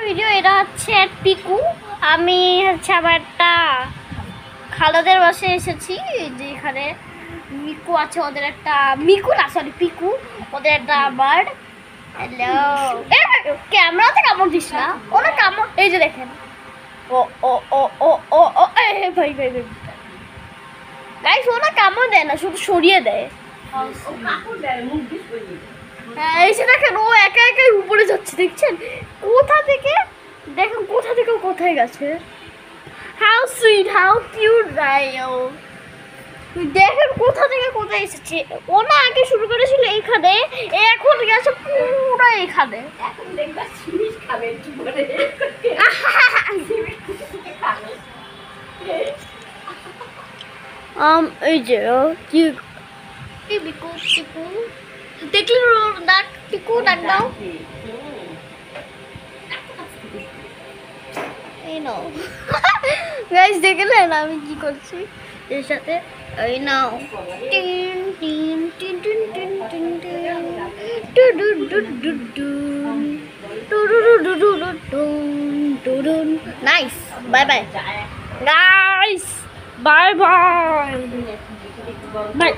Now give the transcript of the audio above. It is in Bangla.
ভিডিও এটা হচ্ছে পিকু। আমি হচ্ছে আবার একটা খালাদের বাসায় এসেছি, যেখানে মিকু আছে, ওদের একটা মিকু না সরি পিকু, ওদের একটা বার্ড। হ্যালো, ক্যামেরাতে কামড় দিস না, ওরা কামড়, এই যে দেখেন, ও ও ও ও ও ও ভাই ভাই ভাই গাইস, ওরা কামড় দেয় না, শুধু সরিয়ে দেয়। হ্যাঁ, এই যে দেখেন, ও একা একাই উপরে যাচ্ছে, দেখছেন কোথা থেকে, দেখেন কোথা থেকে কোথায় গেছে। হাউ সুইট, হাউ কিউট রাইও, দেখেন কোথা থেকে কোথায় এসেছে। ও না আগে শুরু করেছিল এইখানে, এখন গেছে পুরো এইখানে। এখন দেখবা সিরিজ খাবে জীবনে। এই যে কি বিকু পিকু দেখলি ডাক, পিকু ডাক দাও। এই নাও গাইস, দেখলেন আমি কি করছি এর সাথে। এই নাও, টিন টিন টিন টিন টিন টিন টিন টু ডু ডু ডু ডু টু ডু ডু ডু ডু টু ডু। Nice, bye bye guys, bye bye by.